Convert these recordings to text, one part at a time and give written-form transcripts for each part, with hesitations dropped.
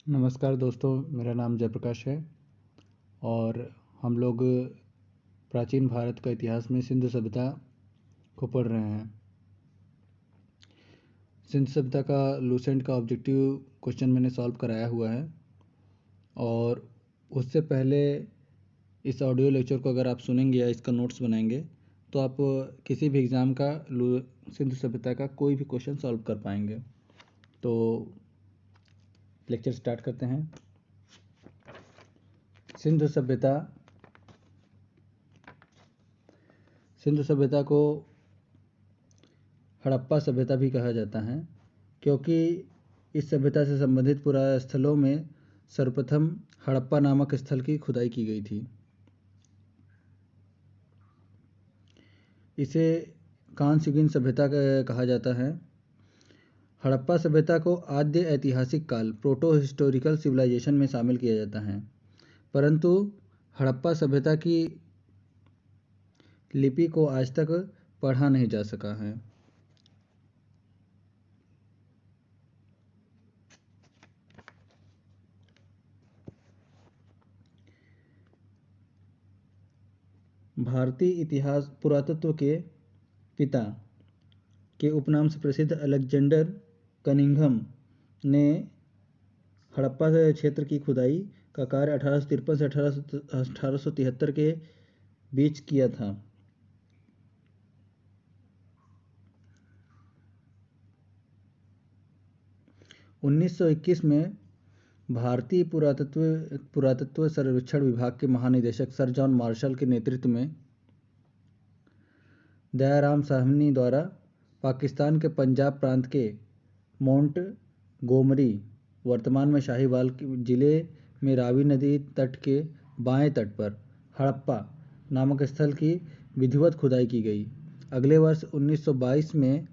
नमस्कार दोस्तों, मेरा नाम जयप्रकाश है और हम लोग प्राचीन भारत का इतिहास में सिंधु सभ्यता को पढ़ रहे हैं। सिंधु सभ्यता का लूसेंट का ऑब्जेक्टिव क्वेश्चन मैंने सॉल्व कराया हुआ है और उससे पहले इस ऑडियो लेक्चर को अगर आप सुनेंगे या इसका नोट्स बनाएंगे तो आप किसी भी एग्ज़ाम का सिंधु सभ्यता का कोई भी क्वेश्चन सॉल्व कर पाएंगे। तो लेक्चर स्टार्ट करते हैं। सिंधु सभ्यता को हड़प्पा सभ्यता भी कहा जाता है क्योंकि इस सभ्यता से संबंधित पुरास्थलों में सर्वप्रथम हड़प्पा नामक स्थल की खुदाई की गई थी। इसे कांस्ययुगीन सभ्यता कहा जाता है। हड़प्पा सभ्यता को आद्य ऐतिहासिक काल प्रोटो हिस्टोरिकल सिविलाइजेशन में शामिल किया जाता है, परंतु हड़प्पा सभ्यता की लिपि को आज तक पढ़ा नहीं जा सका है। भारतीय इतिहास पुरातत्व के पिता के उपनाम से प्रसिद्ध अलेक्जेंडर कनिंघम ने हड़प्पा क्षेत्र की खुदाई का कार्य 1853 से 1873 के बीच किया था। उन्नीस सौ 21 में भारतीय पुरातत्व सर्वेक्षण विभाग के महानिदेशक सर जॉन मार्शल के नेतृत्व में दयाराम साहनी द्वारा पाकिस्तान के पंजाब प्रांत के माउंट गोमरी, वर्तमान में शाहीवाल जिले में रावी नदी तट के बाएं तट पर हड़प्पा नामक स्थल की विधिवत खुदाई की गई। अगले वर्ष 1922 में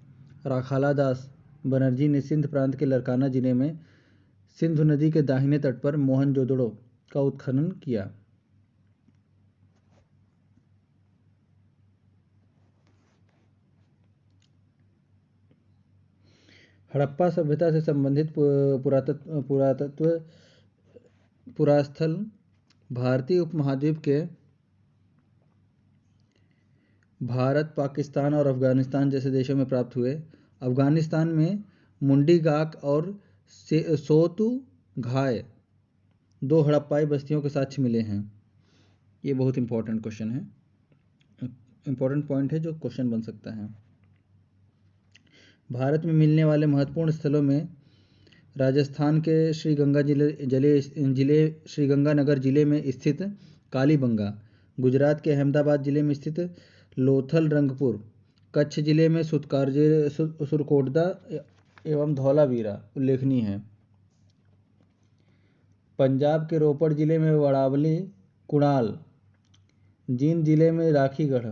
राखाला दास बनर्जी ने सिंध प्रांत के लरकाना जिले में सिंधु नदी के दाहिने तट पर मोहनजोदड़ो का उत्खनन किया। हड़प्पा सभ्यता से संबंधित पुरास्थल भारतीय उपमहाद्वीप के भारत, पाकिस्तान और अफगानिस्तान जैसे देशों में प्राप्त हुए। अफगानिस्तान में मुंडी गाक और सोतु घाय दो हड़प्पाई बस्तियों के साक्ष्य मिले हैं। ये बहुत इंपॉर्टेंट क्वेश्चन है, इंपॉर्टेंट पॉइंट है जो क्वेश्चन बन सकता है। भारत में मिलने वाले महत्वपूर्ण स्थलों में राजस्थान के श्रीगंगानगर जिले में स्थित कालीबंगा, गुजरात के अहमदाबाद जिले में स्थित लोथल रंगपुर, कच्छ जिले में सुरकोटदा एवं धौलावीरा उल्लेखनीय है। पंजाब के रोपड़ जिले में वड़ावली, कुणाल, जींद जिले में राखीगढ़।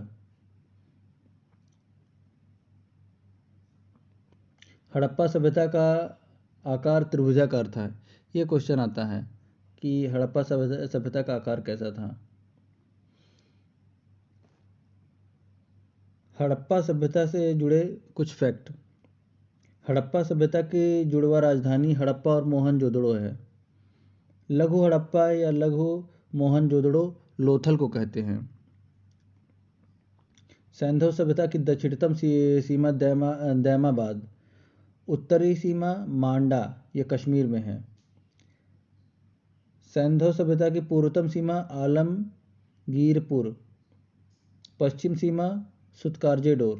हड़प्पा सभ्यता का आकार त्रिभुजाकार था। ये क्वेश्चन आता है कि हड़प्पा सभ्यता का आकार कैसा था। हड़प्पा सभ्यता से जुड़े कुछ फैक्ट। हड़प्पा सभ्यता की जुड़वा राजधानी हड़प्पा और मोहनजोदड़ो है। लघु हड़प्पा या लघु मोहनजोदड़ो लोथल को कहते हैं। सैंधव सभ्यता की दक्षिणतम सीमा दैमाबाद, उत्तरी सीमा मांडा ये कश्मीर में है। सैंधव सभ्यता की पूर्वतम सीमा आलमगीरपुर, पश्चिम सीमा सुतकारजेडोर।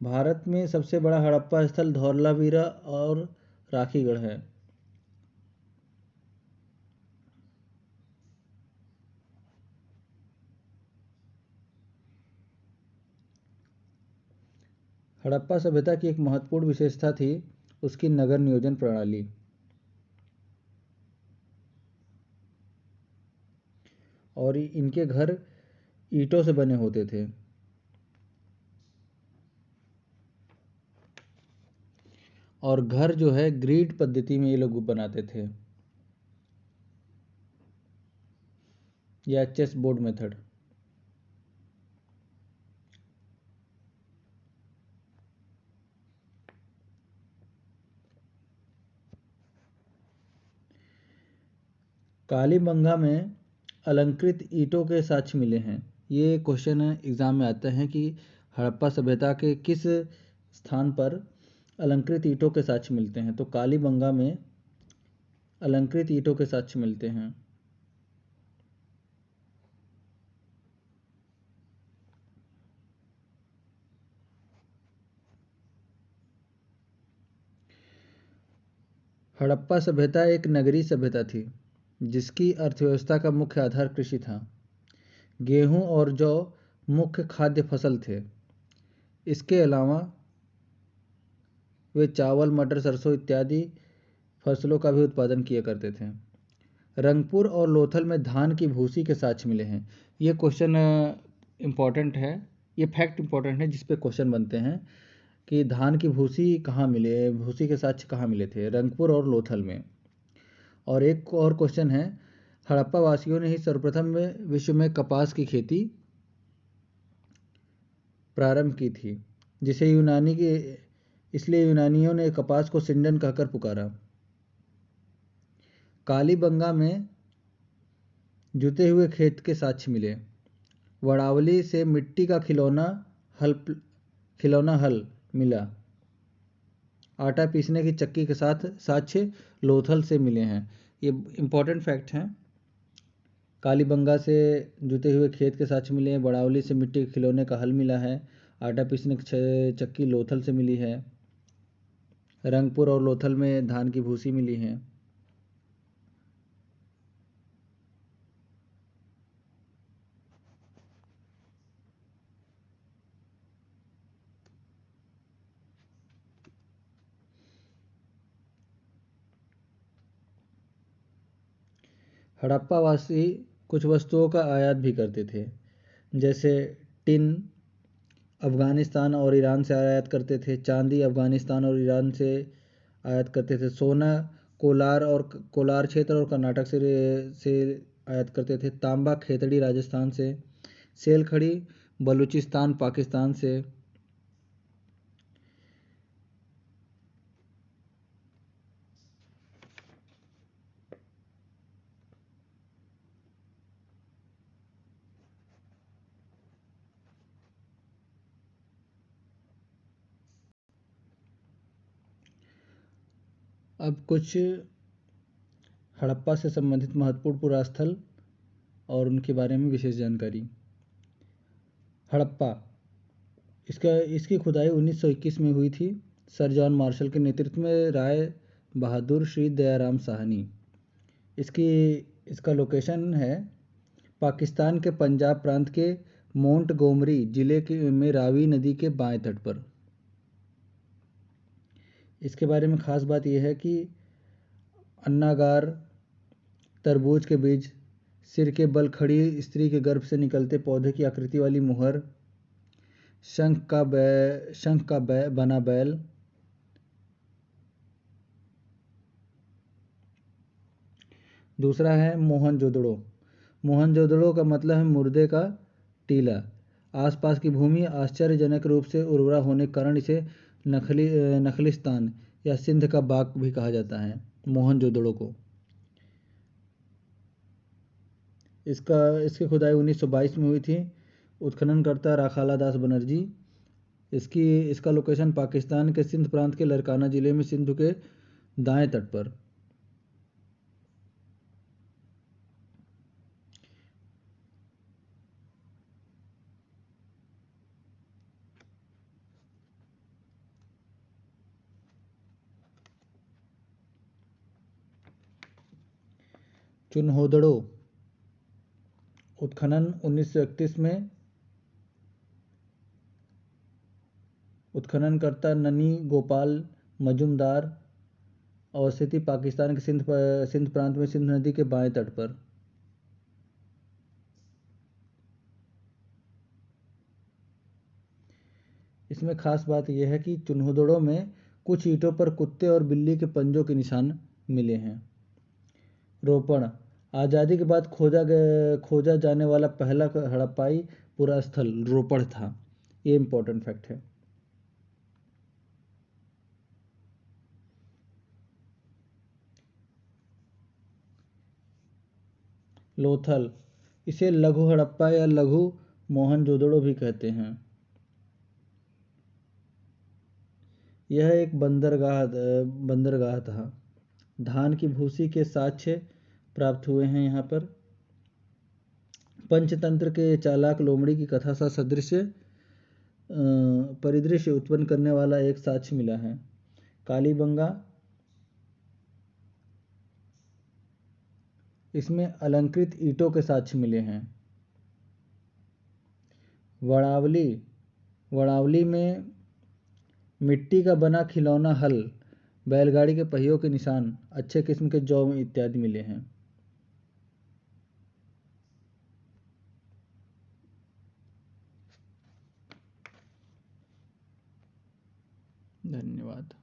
भारत में सबसे बड़ा हड़प्पा स्थल धौलावीरा और राखीगढ़ है। हड़प्पा सभ्यता की एक महत्वपूर्ण विशेषता थी उसकी नगर नियोजन प्रणाली। और इनके घर ईंटों से बने होते थे और घर जो है ग्रिड पद्धति में ये लोग बनाते थे या चेस बोर्ड मेथड। कालीबंगा में अलंकृत ईंटों के साक्ष्य मिले हैं। ये क्वेश्चन एग्जाम में आता है कि हड़प्पा सभ्यता के किस स्थान पर अलंकृत ईंटों के साक्ष्य मिलते हैं। तो कालीबंगा में अलंकृत ईंटों के साक्ष्य मिलते हैं। हड़प्पा सभ्यता एक नगरीय सभ्यता थी जिसकी अर्थव्यवस्था का मुख्य आधार कृषि था। गेहूं और जौ मुख्य खाद्य फसल थे। इसके अलावा वे चावल, मटर, सरसों इत्यादि फसलों का भी उत्पादन किया करते थे। रंगपुर और लोथल में धान की भूसी के साक्ष्य मिले हैं। ये क्वेश्चन इम्पॉर्टेंट है, ये फैक्ट इम्पॉर्टेंट है जिस पे क्वेश्चन बनते हैं कि धान की भूसी कहाँ मिले, भूसी के साक्ष्य कहाँ मिले थे, रंगपुर और लोथल में। और एक और क्वेश्चन है, हड़प्पा वासियों ने ही सर्वप्रथम में विश्व में कपास की खेती प्रारंभ की थी, जिसे यूनानी के इसलिए यूनानियों ने कपास को सिंडन कहकर पुकारा। कालीबंगा में जुते हुए खेत के साक्ष्य मिले। वड़ावली से मिट्टी का खिलौना हल मिला। आटा पीसने की चक्की के साथ साक्ष्य लोथल से मिले हैं। ये इम्पोर्टेंट फैक्ट हैं। कालीबंगा से जुते हुए खेत के साक्ष्य मिले हैं। वड़ावली से मिट्टी के खिलौने का हल मिला है। आटा पीसने की चक्की लोथल से मिली है। रंगपुर और लोथल में धान की भूसी मिली है। हड़प्पावासी कुछ वस्तुओं का आयात भी करते थे, जैसे टिन अफगानिस्तान और ईरान से आयात करते थे, चांदी अफगानिस्तान और ईरान से आयात करते थे, सोना कोलार क्षेत्र और कर्नाटक से आयात करते थे, तांबा खेतड़ी राजस्थान से, सेल खड़ी बलूचिस्तान पाकिस्तान से। अब कुछ हड़प्पा से संबंधित महत्वपूर्ण पुरास्थल और उनके बारे में विशेष जानकारी। हड़प्पा इसकी खुदाई 1921 में हुई थी। सर जॉन मार्शल के नेतृत्व में राय बहादुर श्री दयाराम साहनी। इसका लोकेशन है पाकिस्तान के पंजाब प्रांत के मोंटगोमरी जिले में रावी नदी के बाएं तट पर। इसके बारे में खास बात यह है कि अन्नागार, तरबूज के बीज, सिर के बल खड़ी स्त्री के गर्भ से निकलते पौधे की आकृति वाली मुहर, शंख का बना बैल, दूसरा है मोहनजोदड़ो। मोहनजोदड़ो का मतलब है मुर्दे का टीला। आसपास की भूमि आश्चर्यजनक रूप से उर्वरा होने के कारण इसे नखलिस्तान या सिंध का बाग भी कहा जाता है मोहनजोदड़ो को। इसकी खुदाई 1922 में हुई थी। उत्खननकर्ता राखाला दास बनर्जी। इसका लोकेशन पाकिस्तान के सिंध प्रांत के लरकाना जिले में सिंधु के दाएं तट पर। चुनहोदड़ो उत्खनन 1931 में। उत्खननकर्ता ननी गोपाल मजुमदार। अवस्थिति पाकिस्तान के सिंध प्रांत में सिंधु नदी के बाएं तट पर। इसमें खास बात यह है कि चुनहोदड़ों में कुछ ईंटों पर कुत्ते और बिल्ली के पंजों के निशान मिले हैं। रोपण आज़ादी के बाद खोजा जाने वाला पहला हड़प्पाई पुरास्थल रोपण था। ये इंपॉर्टेंट फैक्ट है। लोथल, इसे लघु हड़प्पा या लघु मोहनजोदड़ो भी कहते हैं। यह एक बंदरगाह था। धान की भूसी के साक्ष्य प्राप्त हुए हैं यहाँ पर। पंचतंत्र के चालाक लोमड़ी की कथा सा सदृश परिदृश्य उत्पन्न करने वाला एक साक्ष्य मिला है। कालीबंगा, इसमें अलंकृत ईंटों के साक्ष्य मिले हैं। वड़ावली में मिट्टी का बना खिलौना हल, बैलगाड़ी के पहियों के निशान, अच्छे किस्म के जौ इत्यादि मिले हैं। धन्यवाद।